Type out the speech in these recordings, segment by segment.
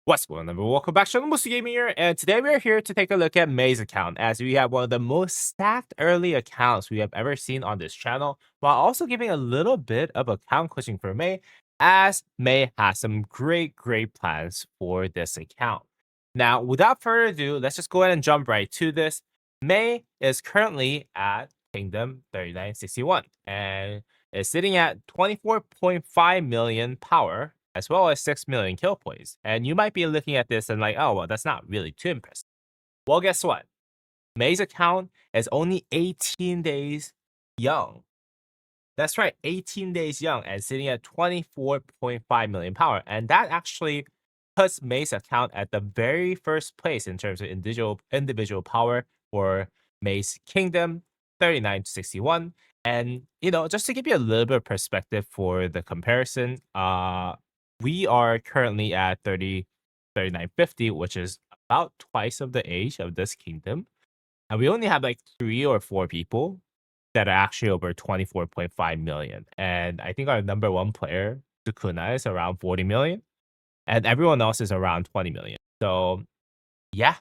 What's going on, everyone? Welcome back to Musty Gaming here, and today we are here to take a look at May's account, as we have one of the most stacked early accounts we have ever seen on this channel, while also giving a little bit of account coaching for May, as May has some great plans for this account. Now, without further ado, let's just go ahead and jump right to this. May is currently at Kingdom 3961, and is sitting at 24.5 million power, as well as 6 million kill points. And you might be looking at this and like, oh, well, that's not really too impressive. Well, guess what? May's account is only 18 days young. That's right, 18 days young and sitting at 24.5 million power. And that actually puts May's account at the very first place in terms of individual power for May's Kingdom 3961. And, just to give you a little bit of perspective for the comparison, we are currently at 3950, which is about twice of the age of this kingdom. And we only have like 3 or 4 people that are actually over 24.5 million. And I think our number one player, Sukuna, is around 40 million. And everyone else is around 20 million. So, yeah.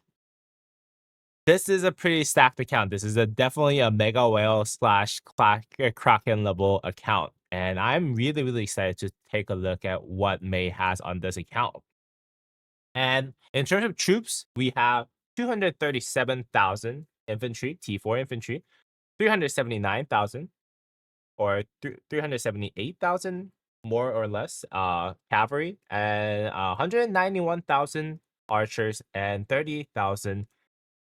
This is a pretty stacked account. This is definitely a Mega Whale slash Kraken level account. And I'm really excited to take a look at what May has on this account. And in terms of troops, we have 237,000 infantry, T4 infantry, 379,000 or 378,000 more or less cavalry, and 191,000 archers and 30,000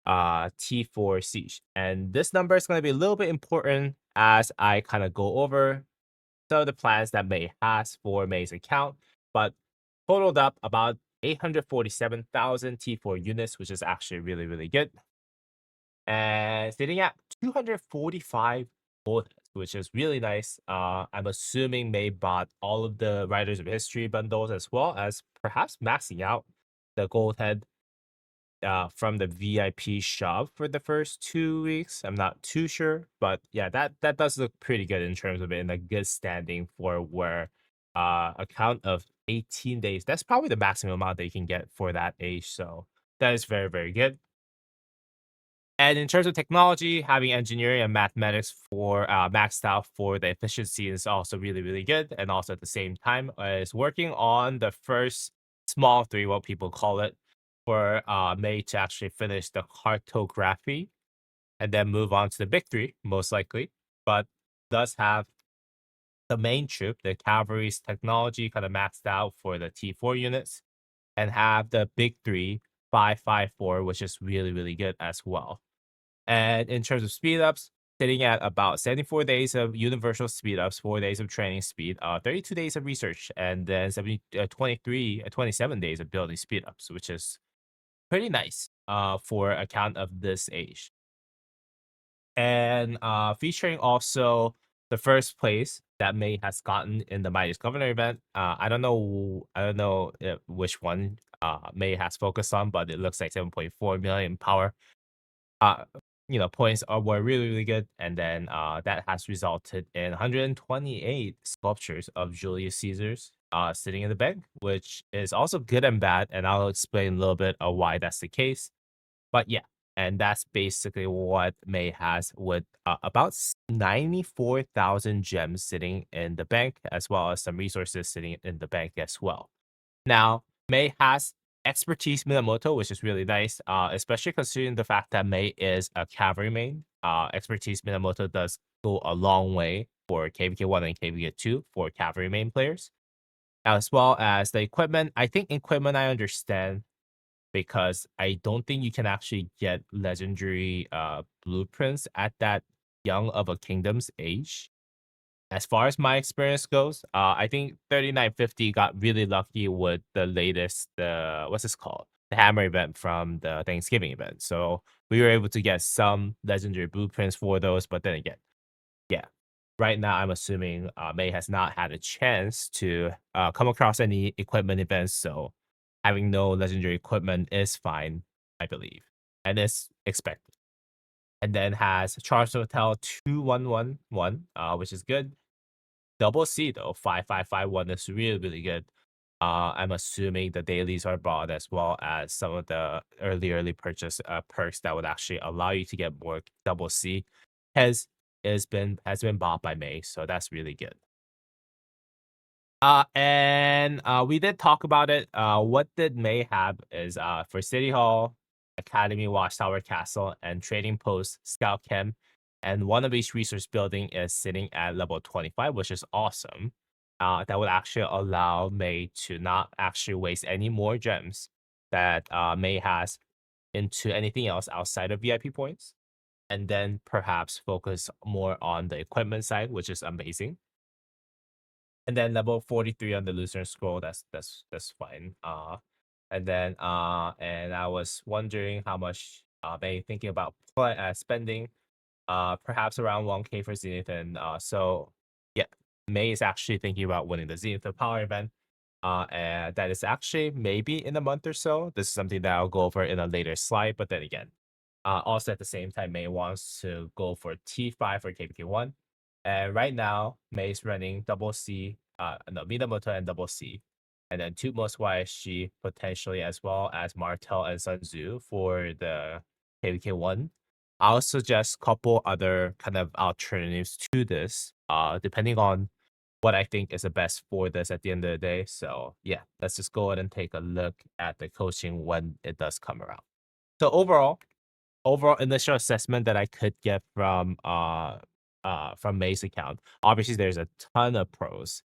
T4 siege. And this number is going to be a little bit important as I kind of go over some of the plans that May has for May's account, but totaled up about 847,000 T4 units, which is actually really good. And sitting at 245 gold heads, which is really nice. I'm assuming May bought all of the Riders of History bundles, as well as perhaps maxing out the gold head from the VIP shop for the first 2 weeks. I'm not too sure, but yeah, that does look pretty good in terms of it in a good standing for where a count of 18 days. That's probably the maximum amount that you can get for that age. So that is very good. And in terms of technology, having engineering and mathematics for maxed out for the efficiency is also really good. And also at the same time is working on the first small 3, what people call it, for May to actually finish the cartography and then move on to the big 3, most likely. But does have the main troop, the cavalry's technology kind of maxed out for the T4 units, and have the big 3, 554, which is really good as well. And in terms of speed ups, sitting at about 74 days of universal speed ups, 4 days of training speed, 32 days of research, and then 27 days of building speed ups, which is pretty nice for a count of this age. And featuring also the first place that May has gotten in the Mightiest Governor event. I don't know which one May has focused on, but it looks like 7.4 million power. Points were really good, and then that has resulted in 128 sculptures of Julius Caesar's sitting in the bank, which is also good and bad, and I'll explain a little bit of why that's the case. But yeah, and that's basically what May has, with about 94,000 gems sitting in the bank, as well as some resources sitting in the bank as well. Now, May has expertise Minamoto, which is really nice, especially considering the fact that May is a cavalry main. Expertise Minamoto does go a long way for KVK 1 and KVK 2 for cavalry main players. As well as the equipment. I think equipment I understand, because I don't think you can actually get legendary blueprints at that young of a kingdom's age. As far as my experience goes, I think 3950 got really lucky with the latest, what's this called? The hammer event from the Thanksgiving event. So we were able to get some legendary blueprints for those, but then again, yeah. Right now, I'm assuming May has not had a chance to come across any equipment events, so having no legendary equipment is fine, I believe, and is expected. And then has Charles Hotel 2111, which is good. Double C though, 5551 is really good. I'm assuming the dailies are bought as well as some of the early purchase perks that would actually allow you to get more double C has been bought by May, so that's really good. And we did talk about it. What did May have is for City Hall, Academy, Watchtower, Castle, and Trading Post, Scout Camp, and one of each resource building is sitting at level 25, which is awesome. That would actually allow May to not actually waste any more gems that May has into anything else outside of VIP points, and then perhaps focus more on the equipment side, which is amazing. And then level 43 on the Lucifer scroll, that's fine. And I was wondering how much they thinking about spending perhaps around 1K for Zenith. And so yeah, May is actually thinking about winning the Zenith Power event. And that is actually maybe in a month or so. This is something that I'll go over in a later slide. But then again, also at the same time, May wants to go for T5 for KPK1. And right now, May is running double C, no, Minamoto and double C. And then Tutmos YSG potentially, as well as Martel and Sun Tzu for the KVK1. I'll suggest a couple other kind of alternatives to this, depending on what I think is the best for this at the end of the day. So yeah, let's just go ahead and take a look at the coaching when it does come around. So overall initial assessment that I could get from May's account. Obviously, there's a ton of pros.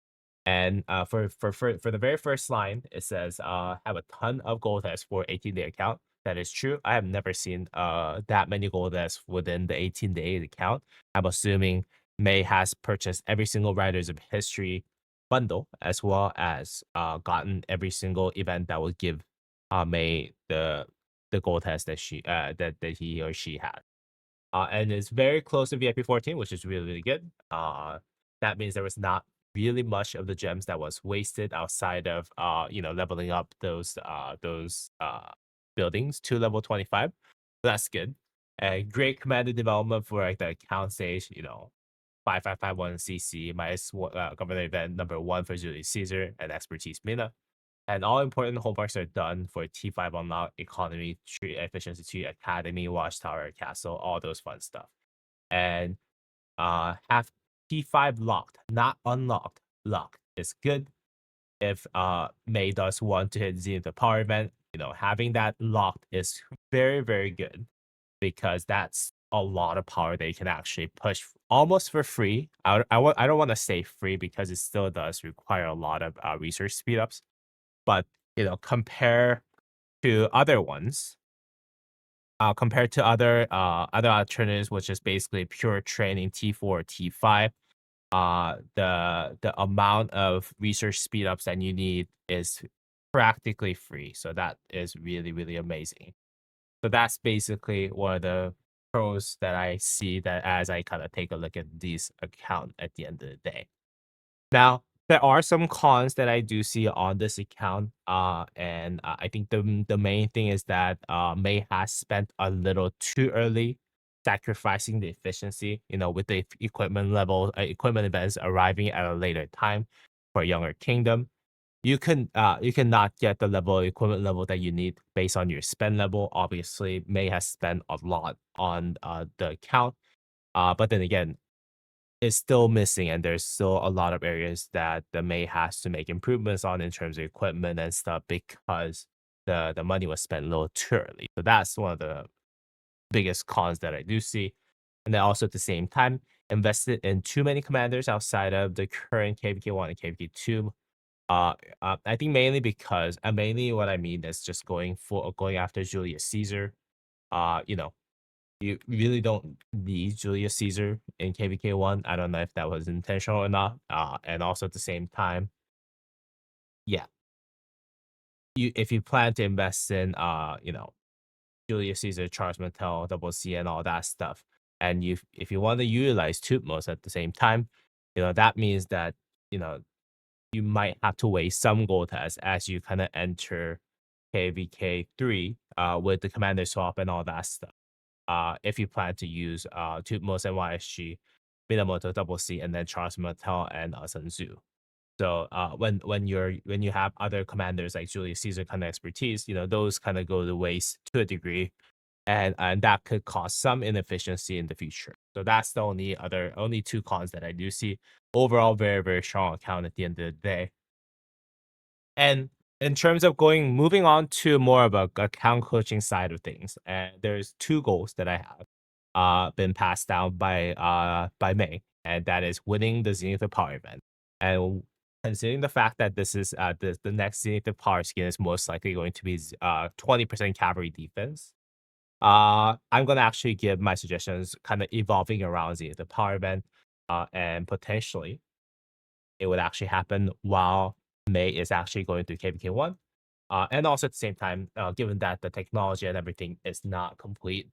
And for the very first line, it says have a ton of gold tests for 18-day account. That is true. I have never seen that many gold tests within the 18-day account. I'm assuming May has purchased every single Riders of History bundle, as well as gotten every single event that would give May the gold test that that he or she had. And it's very close to VIP 14, which is really, really good. That means there was not really much of the gems that was wasted outside of leveling up those buildings to level 25. That's good. And great commanded development for like the account stage, 5551 CC, minus government event number 1 for Julius Caesar and expertise Mina. And all important homeworks are done for T5 unlock, economy, tree, efficiency tree, academy, watchtower, castle, all those fun stuff. And have T5 locked, not unlocked. Locked is good. If May does want to hit Zenith the power event, having that locked is very, very good because that's a lot of power that you can actually push almost for free. I don't want to say free because it still does require a lot of research speedups. But compare to other ones, compared to other alternatives, which is basically pure training T4, T5, the amount of research speed ups that you need is practically free. So that is really, really amazing. So that's basically one of the pros that I see that as I kind of take a look at these account at the end of the day. Now, there are some cons that I do see on this account, and I think the main thing is that May has spent a little too early, sacrificing the efficiency. With the equipment events arriving at a later time for a younger kingdom, you cannot get the equipment level that you need based on your spend level. Obviously, May has spent a lot on the account, but then again, is still missing, and there's still a lot of areas that the May has to make improvements on in terms of equipment and stuff because the money was spent a little too early. So that's one of the biggest cons that I do see. And then also at the same time, invested in too many commanders outside of the current KVK1 and KVK2. I think mainly because mainly what I mean is just going after Julius Caesar. You know, you really don't need Julius Caesar in KVK1. I don't know if that was intentional or not. And also at the same time, yeah, if you plan to invest in Julius Caesar, Charles Martel, Double C, and all that stuff, and if you want to utilize Tutmos at the same time, that means that you know you might have to waste some gold tests as you kind of enter KVK3 with the commander swap and all that stuff. If you plan to use Tutmos and YSG, Minamoto, Double C, and then Charles Martel and Sun Tzu. So when you have other commanders like Julius Caesar kind of expertise, those kind of go to waste to a degree, and that could cause some inefficiency in the future. So that's the only two cons that I do see. Overall, very very strong account at the end of the day. And in terms of moving on to more of a account coaching side of things, and there's two goals that I have been passed down by May, and that is winning the Zenith of Power event. And considering the fact that this is the next Zenith of Power skin is most likely going to be 20% cavalry defense, I'm gonna actually give my suggestions kind of evolving around Zenith of Power event, and potentially it would actually happen while May is actually going through KVK1. And also at the same time, given that the technology and everything is not complete,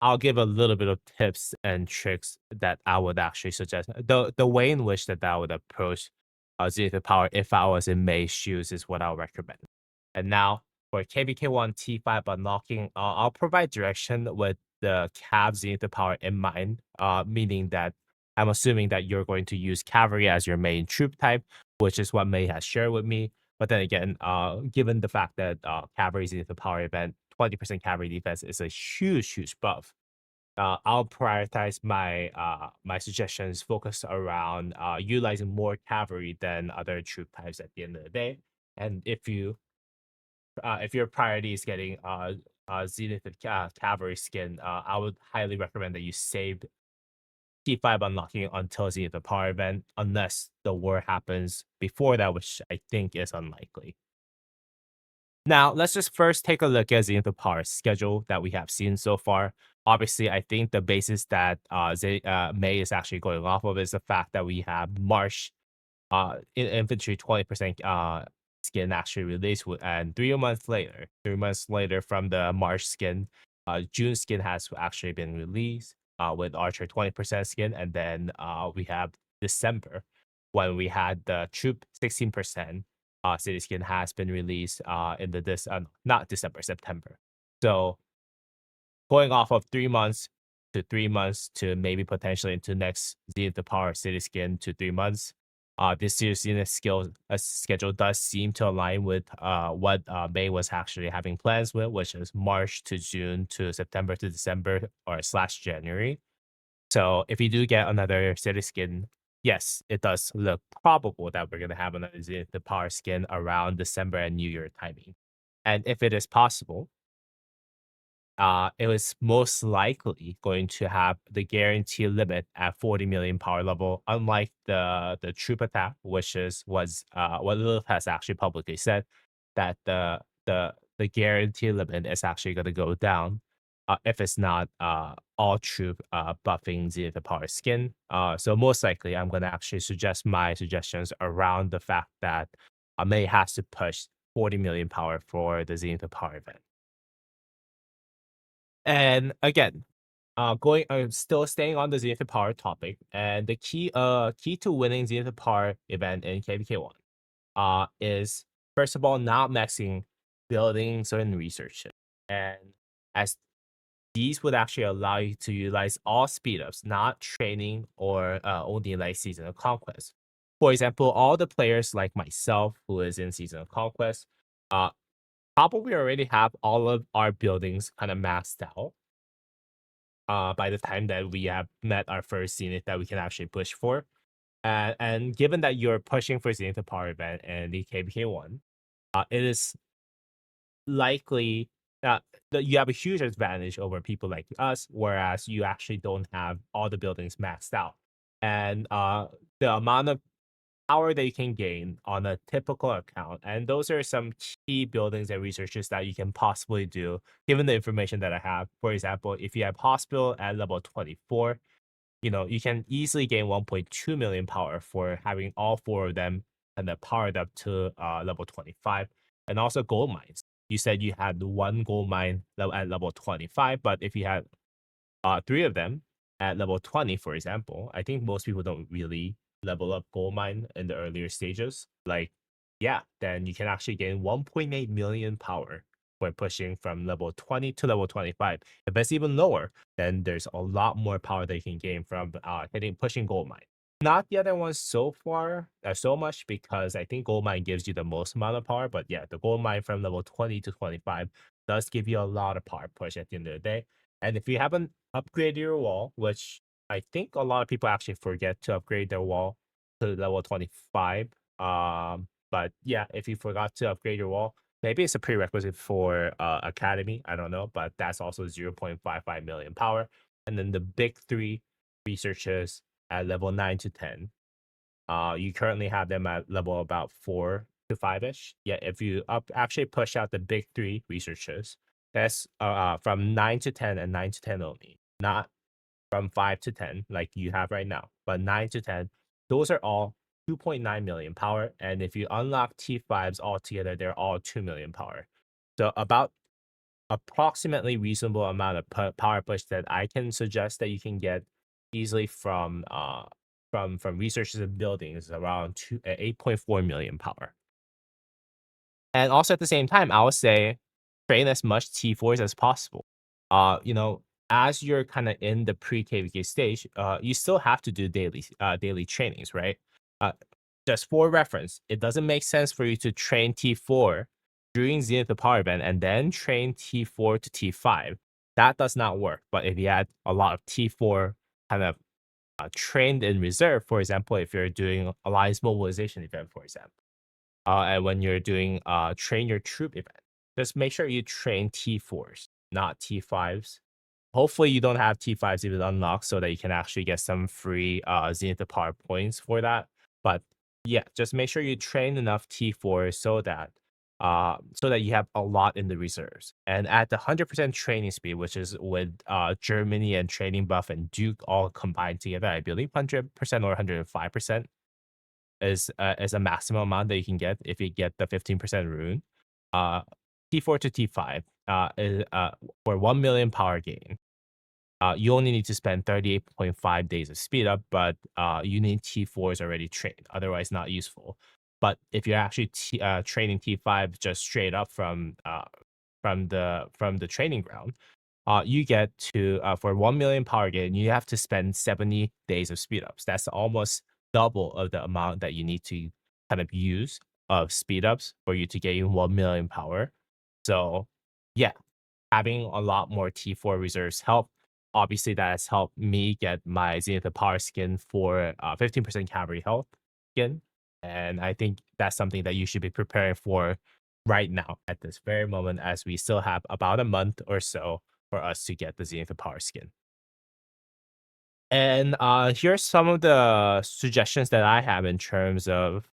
I'll give a little bit of tips and tricks that I would actually suggest. The way in which that I would approach Zenith Power if I was in May's shoes is what I'll recommend. And now for KVK1 T5 unlocking, I'll provide direction with the Cav Zenith Power in mind, meaning that I'm assuming that you're going to use Cavalry as your main troop type, which is what May has shared with me. But then again, given the fact that Cavalry is the power event, 20% Cavalry defense is a huge, huge buff. I'll prioritize my suggestions focused around utilizing more Cavalry than other troop types at the end of the day. And if your priority is getting Zenith Cavalry skin, I would highly recommend that you save T5 unlocking until Zenith the Power event, unless the war happens before that, which I think is unlikely. Now, let's just first take a look at Zenith the Power schedule that we have seen so far. Obviously, I think the basis that May is actually going off of is the fact that we have March infantry 20% skin actually released, and 3 months later from the March skin, June skin has actually been released with Archer 20% skin, and then we have December when we had the troop 16% city skin has been released in the not December, September. So going off of 3 months to 3 months to maybe potentially into next Zenith the Power City Skin to 3 months. This year's Zenith schedule does seem to align with what May was actually having plans with, which is March to June to September to December or slash January. So if you do get another City Skin, yes, it does look probable that we're gonna have another Zenith the Power Skin around December and New Year timing. And if it is possible, it was most likely going to have the guarantee limit at 40 million power level, unlike the troop attack, which was what Lilith has actually publicly said that the guarantee limit is actually going to go down if it's not all troop buffing Zenith power skin. So most likely, I'm going to actually suggest my suggestions around the fact that May has to push 40 million power for the Zenith power event. And again, still staying on the Zenith Power topic, and the key to winning Zenith Power event in KVK1 is first of all not maxing building certain research. And as these would actually allow you to utilize all speed ups, not training or only like Season of Conquest. For example, all the players like myself who is in Season of Conquest, uh, probably already have all of our buildings kind of maxed out by the time that we have met our first Zenith that we can actually push for. And given that you're pushing for Zenith Power event and the KBK1, it is likely that you have a huge advantage over people like us, whereas you actually don't have all the buildings maxed out. And the amount of power that you can gain on a typical account. And those are some key buildings and researches that you can possibly do, given the information that I have. For example, if you have hospital at level 24, you can easily gain 1.2 million power for having all four of them and then powered up to level 25. And also gold mines. You said you had one gold mine at level 25, but if you had three of them at level 20, for example, I think most people don't really level up gold mine in the earlier stages. Like, yeah, then you can actually gain 1.8 million power for pushing from level 20 to level 25. If it's even lower, then there's a lot more power that you can gain from pushing gold mine. Not the other ones so far, so much because I think gold mine gives you the most amount of power. But yeah, the gold mine from level 20 to 25 does give you a lot of power push at the end of the day. And if you haven't upgraded your wall, which I think a lot of people actually forget to upgrade their wall to level 25. But yeah, if you forgot to upgrade your wall, maybe it's a prerequisite for Academy. I don't know, but that's also 0.55 million power. And then the big three researchers at level 9 to 10. You currently have them at level about 4 to 5 ish. Yeah, if you actually push out the big three researchers, that's from 9 to 10 and 9 to 10 only, not from 5 to 10 like you have right now, but 9 to 10. Those are all 2.9 million power. And if you unlock T5s altogether, they're all 2 million power. So about approximately reasonable amount of power push that I can suggest that you can get easily from researchers and buildings around 8.4 million power. And also at the same time, I would say train as much T4s as possible. You know, as you're kind of in the pre-KVK stage, you still have to do daily trainings, right? Uh, just for reference, it doesn't make sense for you to train T4 during Zenith the Power Band and then train T4 to T5. That does not work. But if you had a lot of T4 kind of trained in reserve, for example, if you're doing Alliance Mobilization event, for example, and when you're doing train your troop event, just make sure you train T4s, not T5s. Hopefully you don't have T5s even unlocked so that you can actually get some free Zenith the Power points for that. But yeah, just make sure you train enough T4s so that you have a lot in the reserves. And at the 100% training speed, which is with Germany and Training Buff and Duke all combined together, I believe 100% or 105% is a maximum amount that you can get if you get the 15% rune. Uh, T4 to T5 is for 1 million power gain. You only need to spend 38.5 days of speed up, but you need T4s already trained, otherwise not useful. But if you're actually training T5 just straight up from the training ground, you get to for 1 million power gain, you have to spend 70 days of speed ups. That's almost double of the amount that you need to kind of use of speed ups for you to gain 1 million power. So yeah, having a lot more T4 reserves help. Obviously, that has helped me get my Zenith Power skin for 15% cavalry health skin. And I think that's something that you should be preparing for right now at this very moment, as we still have about a month or so for us to get the Zenith Power skin. And here's some of the suggestions that I have in terms of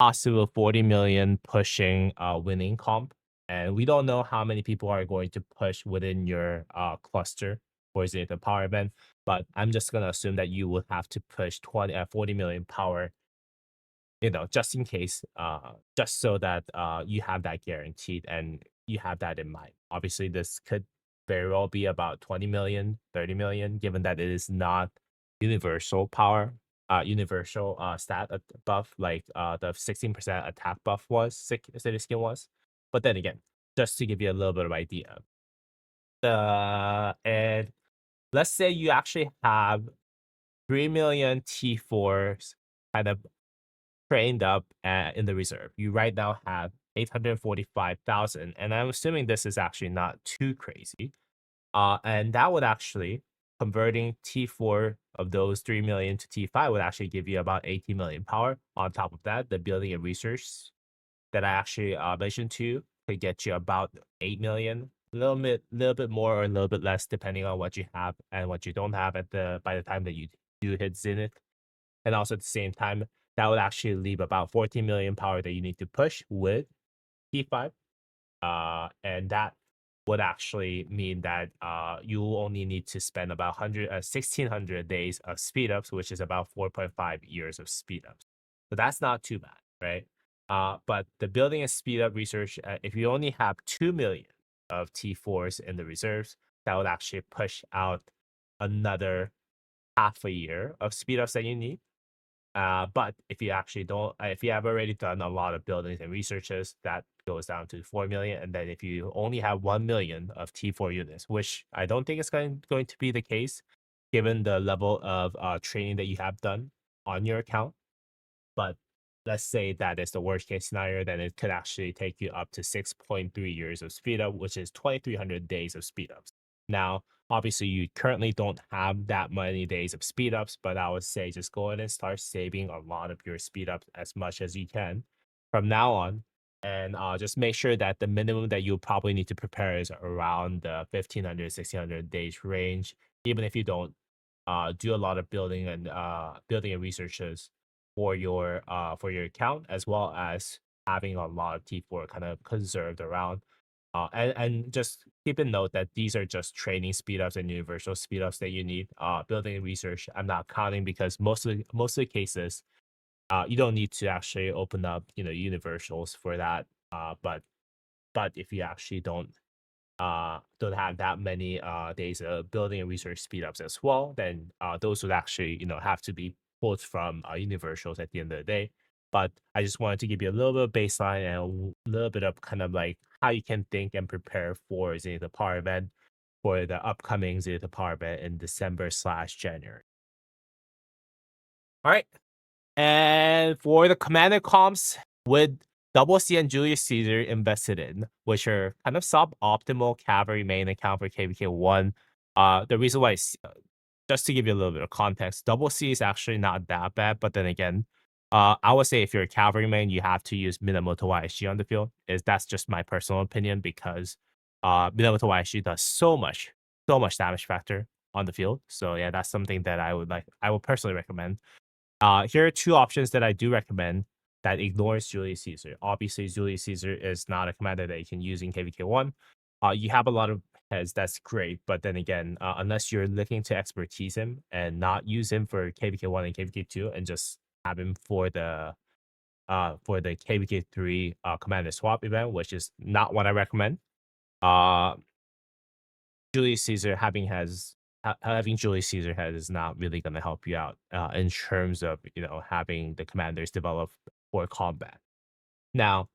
possible 40 million pushing winning comp. And we don't know how many people are going to push within your cluster for Zenith Power event, but I'm just going to assume that you will have to push 40 million power, just in case, just so that you have that guaranteed and you have that in mind. Obviously, this could very well be about 20 million, 30 million, given that it is not universal power, universal stat buff like the 16% attack buff was, city skin was. But then again, just to give you a little bit of idea, and let's say you actually have 3 million T4s kind of trained up in the reserve. You right now have 845,000, and I'm assuming this is actually not too crazy. And that would actually converting T4 of those 3 million to T5 would actually give you about 80 million power. On top of that, the building and research that I actually mentioned to you could get you about 8 million. A little bit more or a little bit less depending on what you have and what you don't have by the time that you do hit Zenith. And also at the same time, that would actually leave about 14 million power that you need to push with T5. And that would actually mean that you only need to spend about 1,600 days of speed ups, which is about 4.5 years of speed ups. So that's not too bad, right? But the building and speed up research, if you only have 2 million of T4s in the reserves, that would actually push out another half a year of speed ups that you need. But if you actually don't, if you have already done a lot of buildings and researches, that goes down to 4 million. And then if you only have 1 million of T4 units, which I don't think is going to be the case, given the level of training that you have done, on your account. But let's say that is the worst case scenario, then it could actually take you up to 6.3 years of speed up, which is 2,300 days of speed ups. Now, obviously, you currently don't have that many days of speed ups, but I would say just go ahead and start saving a lot of your speed ups as much as you can from now on. And just make sure that the minimum that you probably need to prepare is around the 1,500, 1,600 days range, even if you don't do a lot of building and researches for your account, as well as having a lot of T4 kind of conserved around. And just keep in note that these are just training speedups and universal speedups that you need. Building and research, I'm not counting because most of the cases, you don't need to actually open up, universals for that. But if you actually don't have that many days of building and research speedups as well, then those would actually have to be pulled from universals at the end of the day. But I just wanted to give you a little bit of baseline and a little bit of kind of like how you can think and prepare for Zenith Power event for the upcoming Zenith Power event in December/January. All right. And for the commander comps with Double C and Julius Caesar invested in, which are kind of suboptimal cavalry main account for KVK1. The reason why, just to give you a little bit of context, Double C is actually not that bad, but then again, I would say if you're a cavalry main, you have to use Minamoto YSG on the field. That's just my personal opinion because Minamoto YSG does so much damage factor on the field. So yeah, that's something that I would personally recommend. Here are two options that I do recommend that ignores Julius Caesar. Obviously, Julius Caesar is not a commander that you can use in KVK1. You have a lot of heads, that's great, but then again, unless you're looking to expertise him and not use him for KVK1 and KVK2 and just have him for the KVK3 commander swap event, which is not what I recommend. Julius Caesar having Julius Caesar head is not really going to help you out in terms of having the commanders develop for combat. Now,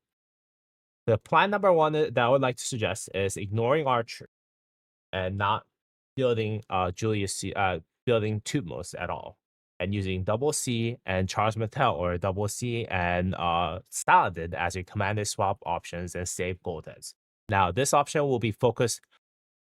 the plan number one that I would like to suggest is ignoring Archer and not building building Tutmos at all, and using Double C and Charles Mattel or Double C and Saladin as your commander swap options and save gold heads. Now, this option will be focused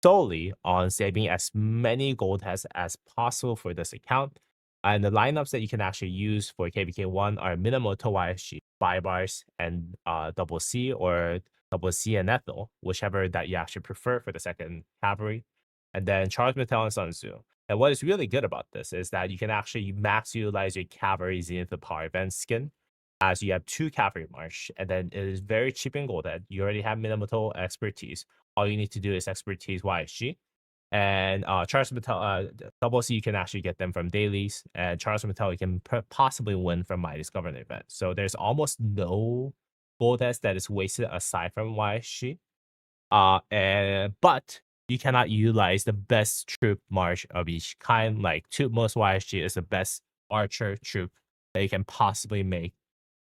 solely on saving as many gold heads as possible for this account. And the lineups that you can actually use for KVK1 are Minamoto YSG, Bybars, and Double C or Double C and Ethel, whichever that you actually prefer for the second cavalry. And then Charles Mattel and Sun Tzu. And what is really good about this is that you can actually max utilize your cavalry Zenith the Power event skin, as you have 2 cavalry march, and then it is very cheap in gold head. You already have Minamoto expertise. All you need to do is expertise YSG. And Charles Mattel, Double C, you can actually get them from dailies. And Charles Mattel, you can possibly win from Mighty's Governor event. So there's almost no gold heads that is wasted aside from YSG. But you cannot utilize the best troop march of each kind. Like Tutmos YSG is the best archer troop that you can possibly make.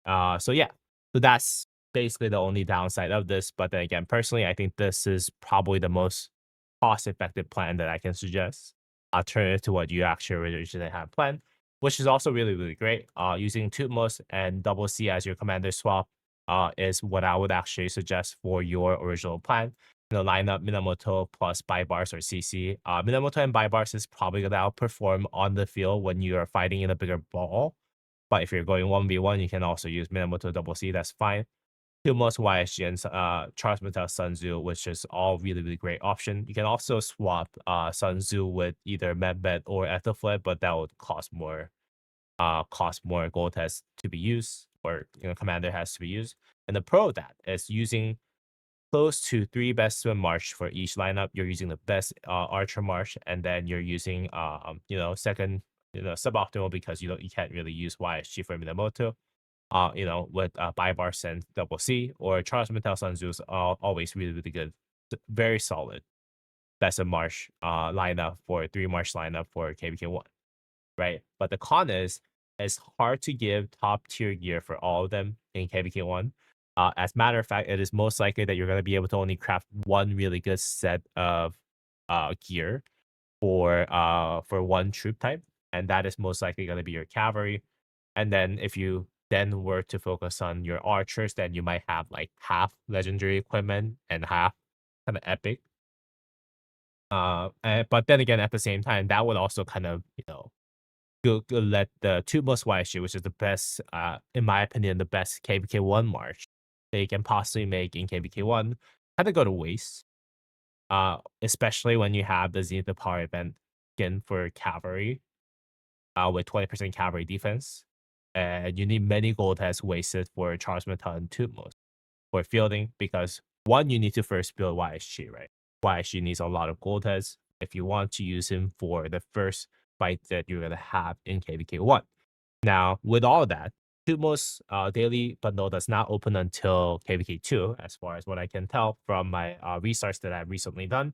So yeah, so that's basically the only downside of this. But then again, personally, I think this is probably the most cost-effective plan that I can suggest, alternative to what you actually originally had planned, which is also really, really great. Using Tutmos and Double C as your commander swap is what I would actually suggest for your original plan. Line up Minamoto plus Bybars or CC. Minamoto and Bybars is probably going to outperform on the field when you are fighting in a bigger ball. But if you're going 1v1, you can also use Minamoto Double C. That's fine. Tutmos, YSG, and Charles Mattel, Sun Tzu, which is all really, really great option. You can also swap Sun Tzu with either Medbet or Ethelfled, but that would cost more gold heads to be used, or commander has to be used. And the pro of that is using close to 3 best swim march for each lineup. You're using the best archer march, and then you're using second suboptimal because you can't really use YSG for Minamoto. With Bybars and Double C or Charles Mattel Sun Tzu is always really, really good. Very solid best of March lineup for 3 March lineup for KVK1, right? But the con is it's hard to give top tier gear for all of them in KVK1. As a matter of fact, it is most likely that you're going to be able to only craft one really good set of gear for one troop type, and that is most likely going to be your cavalry. And then if you then were to focus on your archers, then you might have like half legendary equipment and half kind of epic. But then again, at the same time, that would also kind of, go let the two most YSG, which is the best, in my opinion, the best KVK1 march they can possibly make in KVK1, kind of go to waste. Especially when you have the Zenith power event skin for cavalry, with 20% cavalry defense. And you need many gold heads wasted for Charles Metal and Tutmos for fielding because one, you need to first build YSG, right? YSG needs a lot of gold heads if you want to use him for the first fight that you're gonna have in KVK1. Now, with all that, Tutmos daily bundle does not open until KVK2, as far as what I can tell from my research that I've recently done.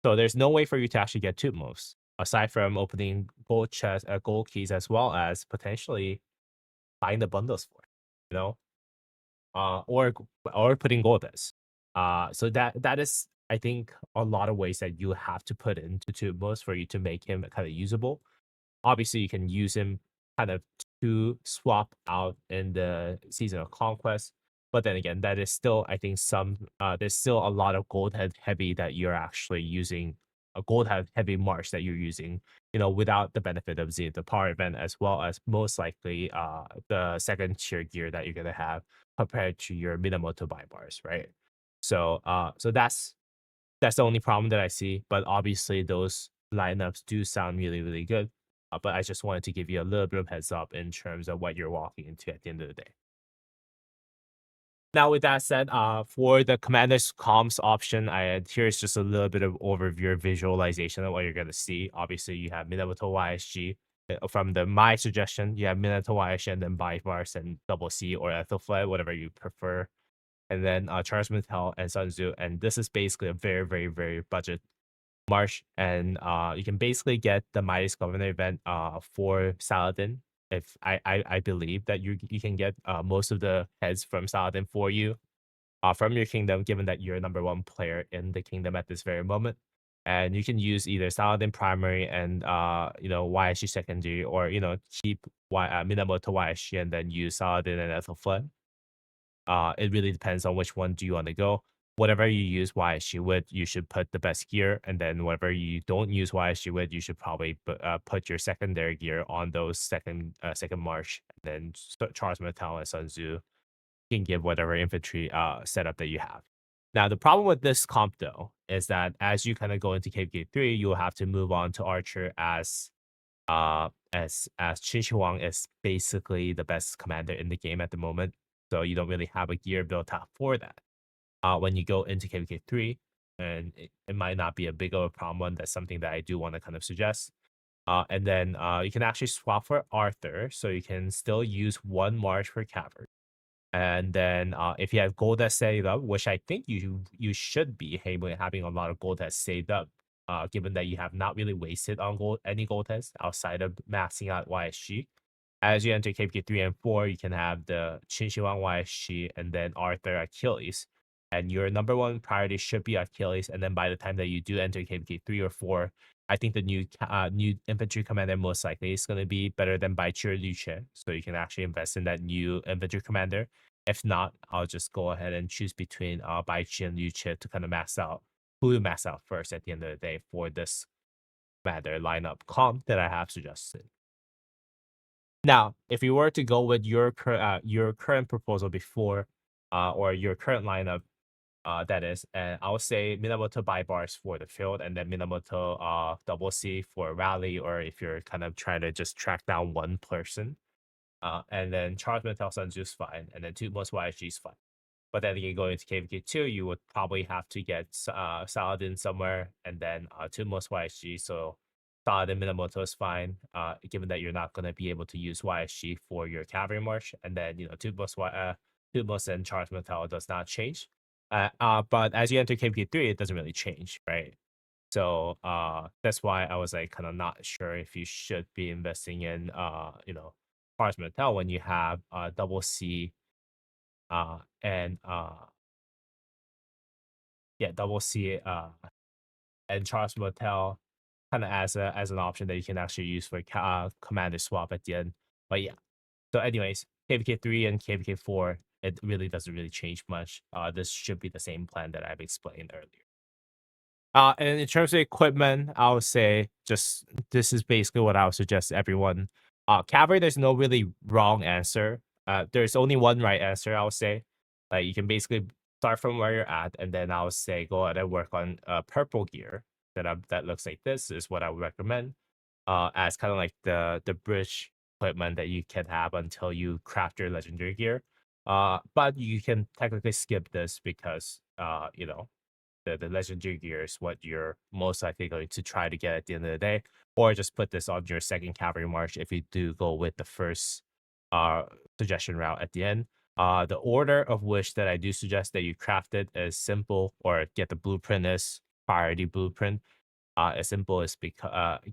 So there's no way for you to actually get Tutmos aside from opening gold chest, gold keys, as well as potentially buying the bundles for it, you know, or putting gold as. So that is, I think, a lot of ways that you have to put into Tutmos for you to make him kind of usable. Obviously, you can use him kind of to swap out in the Season of Conquest. But then again, that is still, I think, there's still a lot of gold head heavy that you're actually using, a gold head heavy march that you're using, without the benefit of the power event, as well as most likely the second tier gear that you're gonna have compared to your Minamoto buy bars, right? So that's the only problem that I see. But obviously, those lineups do sound really, really good. But I just wanted to give you a little bit of heads up in terms of what you're walking into at the end of the day. Now, with that said, for the commander's comms option, here's just a little bit of overview visualization of what you're gonna see. Obviously, you have Minamoto YSG. From my suggestion, you have Minamoto YSG and then Bars and Double C or Ethelflaed, whatever you prefer. And then Charles Mattel and Sun Tzu. And this is basically a very, very, very budget march, and you can basically get the Midas Governor event for Saladin. If I believe that you can get most of the heads from Saladin for you from your kingdom, given that you're number one player in the kingdom at this very moment. And you can use either Saladin primary and YSG secondary, or keep Minamoto YSG and then use Saladin and Ethelflaed. It really depends on which one do you want to go. Whatever you use YSG with, you should put the best gear, and then whatever you don't use YSG with, you should probably put your secondary gear on those second march. And then Charles Metal and Sun Tzu can give whatever infantry setup that you have. Now, the problem with this comp though is that as you kind of go into KVK3, you will have to move on to Archer as Qin Shi Huang is basically the best commander in the game at the moment. So you don't really have a gear built out for that. When you go into KVK3, and it might not be a big of a problem. That's something that I do want to kind of suggest. And then you can actually swap for Arthur, so you can still use one March for Cavalry. And then if you have gold that's saved up, which I think you should be having a lot of gold that's saved up, given that you have not really wasted on any gold tests outside of maxing out YSG. As you enter KPK 3 and 4, you can have the Qin Shi Huang YSG and then Arthur Achilles. And your number one priority should be Achilles. And then by the time that you do enter KPK 3 or 4, I think the new infantry commander most likely is going to be better than Baichi or Luce. So you can actually invest in that new infantry commander. If not, I'll just go ahead and choose between Baichi and Luce to kind of max out who to max out first at the end of the day for this commander lineup comp that I have suggested. Now, if you were to go with your current proposal before, or your current lineup, that is, and I would say Minamoto buy bars for the field, and then Minamoto double C for rally, or if you're kind of trying to just track down one person, and then Charles Metal Sun Tzu's fine, and then two most YSG's fine. But then again, going to KVK2, you would probably have to get Saladin somewhere, and then two most YSG. So Saladin Minamoto is fine, given that you're not going to be able to use YSG for your cavalry march. And then, two most and Charge Metal does not change. But as you enter KVK3, it doesn't really change, right? So that's why I was like kind of not sure if you should be investing in, Charge Metal when you have double C and double C and Charles Motel kind of as an option that you can actually use for commander swap at the end. But yeah, So anyways, KVK3 and KVK4, it really doesn't really change much. This should be the same plan that I've explained earlier. And in terms of equipment, I would say just this is basically what I would suggest to everyone. Cavalry, there's no really wrong answer. There's only one right answer, I would say. Like you can basically start from where you're at, and then I would say go ahead and work on purple gear that looks like this is what I would recommend. As kind of like the bridge equipment that you can have until you craft your legendary gear. But you can technically skip this because the legendary gear is what you're most likely going to try to get at the end of the day, or just put this on your second cavalry march if you do go with the first uh suggestion route at the end. The order of which that I do suggest that you craft it is simple, or get the blueprint is priority blueprint. As simple as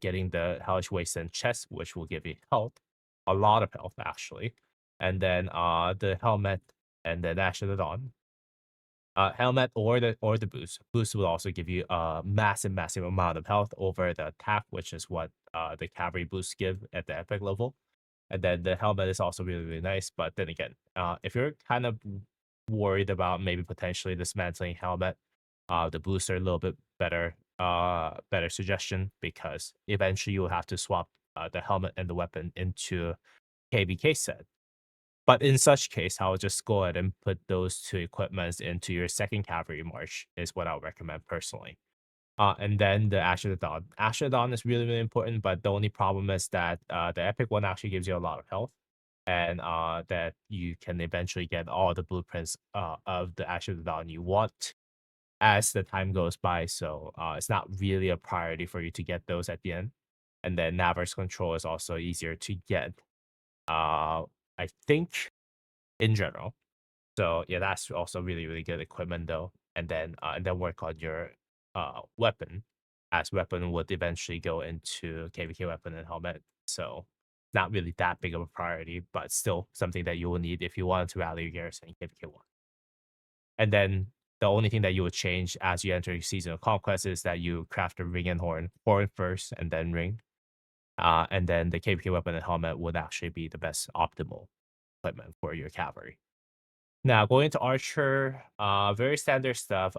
getting the hellish waste and chest, which will give you health, a lot of health actually, and then the helmet, and then Ash of the Dawn. Helmet or the boost. Boost will also give you a massive amount of health over the attack, which is what the cavalry boosts give at the epic level. And then the helmet is also really nice. But then again, if you're kind of worried about maybe potentially dismantling helmet, the boosts are a little bit better suggestion, because eventually you will have to swap the helmet and the weapon into KVK set. But in such case, I would just go ahead and put those two equipments into your second cavalry march is what I would recommend personally. And then the Ash of the Dawn. Ash of the Dawn is really important, but the only problem is that the epic one actually gives you a lot of health, and that you can eventually get all the blueprints of the Ash of the Dawn you want as the time goes by. So it's not really a priority for you to get those at the end. And then Navarre's control is also easier to get. I think in general. So yeah, that's also really good equipment though. And then work on your weapon, as weapon would eventually go into KVK weapon and helmet. So not really that big of a priority, but still something that you will need if you want to rally your garrison in KVK one. And then the only thing that you would change as you enter season of conquest is that you craft a ring and horn first and then ring. And then the KVK weapon and helmet would actually be the best optimal equipment for your cavalry. Now going to Archer, very standard stuff.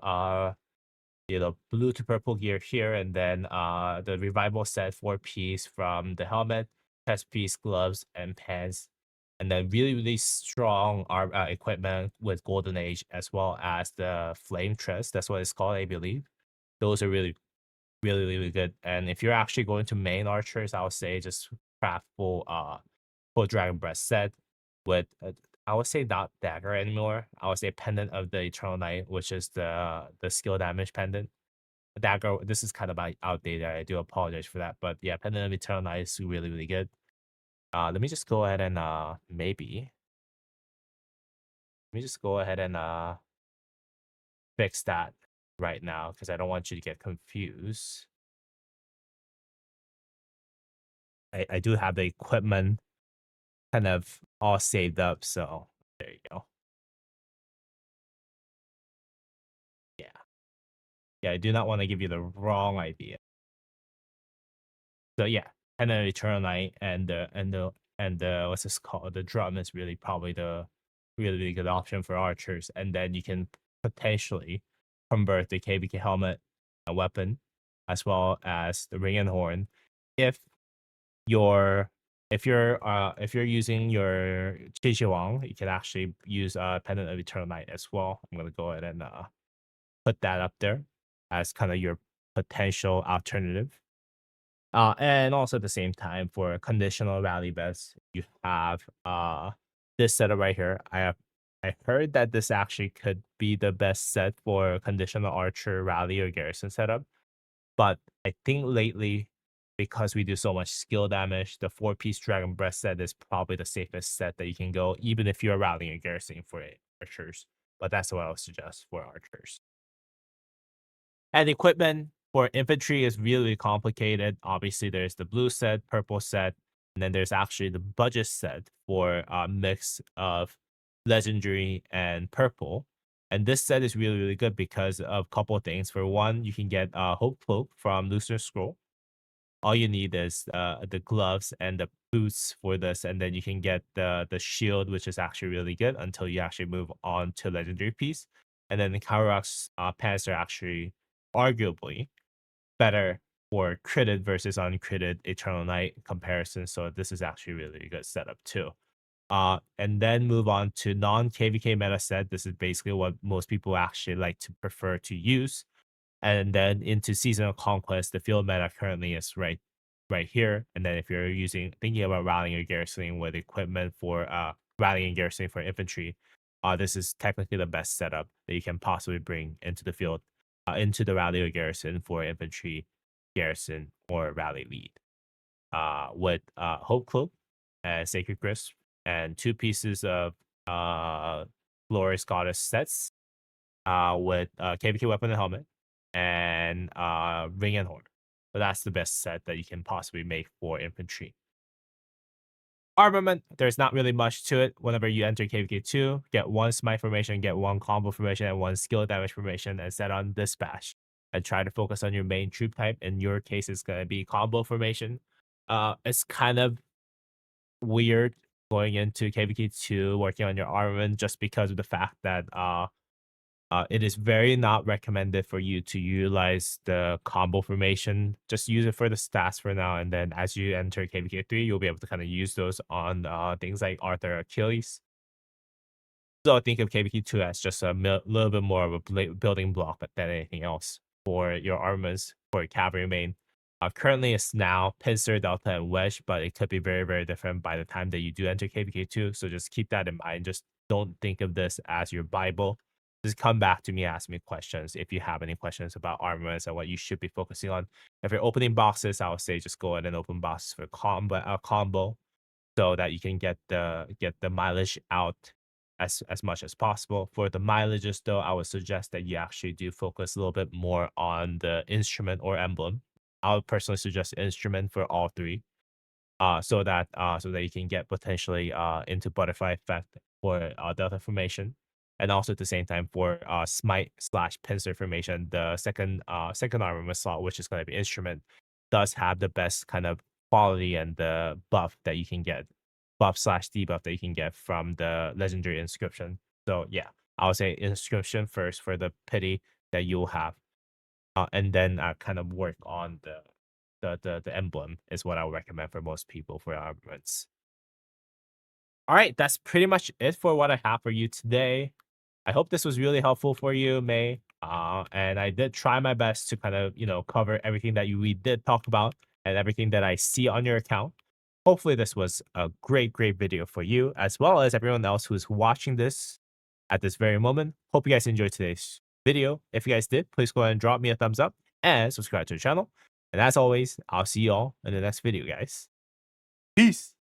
Blue to purple gear here, and then the revival set 4 piece from the helmet, chest piece, gloves, and pants, and then really strong equipment with Golden Age, as well as the flame tress. That's what it's called, I believe. Those are really good. And if you're actually going to main archers, I would say just craft full dragon breast set with I would say not dagger anymore. I would say pendant of the eternal night, which is the skill damage pendant. Dagger, this is kind of outdated. I do apologize for that, but yeah, pendant of eternal night is really good. Let me just go ahead and fix that right now, because I don't want you to get confused. I do have the equipment kind of all saved up, so there you go. Yeah. Yeah, I do not want to give you the wrong idea. So yeah, and then Eternal Night and the what's this called? The drum is really probably the really good option for archers. And then you can potentially convert the KBK helmet a weapon, as well as the ring and horn. If if you're using your Wang, you can actually use Pendant of Eternal Night as well. I'm gonna go ahead and put that up there as kind of your potential alternative. And also at the same time, for conditional rally best, you have this setup right here. I heard that this actually could be the best set for conditional archer rally or garrison setup. But I think lately, because we do so much skill damage, the 4 piece dragon breast set is probably the safest set that you can go, even if you're rallying a garrison for archers. But that's what I would suggest for archers. And equipment for infantry is really complicated. Obviously, there's the blue set, purple set, and then there's actually the budget set for a mix of legendary and purple. And this set is really good because of a couple of things. For one, you can get Hope Cloak from Lucifer Scroll. all you need is the gloves and the boots for this, and then you can get the shield, which is actually really good until you actually move on to legendary piece. And then the Kavarok's pants are actually arguably better for critted versus uncritted Eternal Night comparison. So this is actually really good setup too. And then move on to non-KVK meta set. This is basically what most people actually like to prefer to use. And then into Seasonal Conquest, the field meta currently is right here. And then if you're thinking about rallying your garrison with equipment for rallying garrison for infantry, this is technically the best setup that you can possibly bring into the field, into the rally or garrison for infantry garrison or rally lead. With Hope Cloak and Sacred Crisp and 2 pieces of Glorious Goddess sets with KVK weapon and helmet and ring and horn. So that's the best set that you can possibly make for infantry. Armament, there's not really much to it. Whenever you enter KVK2, get 1 smite formation, get 1 combo formation, and 1 skill damage formation, and set on dispatch. And try to focus on your main troop type. In your case, it's going to be combo formation. It's kind of weird going into KVK2, working on your armament, just because of the fact that it is very not recommended for you to utilize the combo formation. Just use it for the stats for now, and then as you enter KVK3, you'll be able to kind of use those on things like Arthur Achilles. So I think of KVK2 as just a little bit more of a building block than anything else for your armaments for your cavalry main. Currently, it's now Pincer, Delta, and Wedge, but it could be very, very different by the time that you do enter KVK2. So just keep that in mind. Just don't think of this as your Bible. Just come back to me, ask me questions if you have any questions about armaments and what you should be focusing on. If you're opening boxes, I would say just go ahead and open boxes for combo, so that you can get the mileage out as much as possible. For the mileages, though, I would suggest that you actually do focus a little bit more on the instrument or emblem. I would personally suggest instrument for all 3, so that you can get potentially into butterfly effect for delta formation, and also at the same time for smite / pincer formation. The second armament slot, which is going to be instrument, does have the best kind of quality and the buff that you can get, buff / debuff that you can get from the legendary inscription. So yeah, I would say inscription first for the pity that you'll have, and then kind of work on the emblem is what I would recommend for most people for armaments. All right, that's pretty much it for what I have for you today. I hope this was really helpful for you, May. And I did try my best to kind of, cover everything that we did talk about and everything that I see on your account. Hopefully this was a great, great video for you, as well as everyone else who's watching this at this very moment. Hope you guys enjoyed today's video. If you guys did, please go ahead and drop me a thumbs up and subscribe to the channel. And as always, I'll see y'all in the next video, guys. Peace.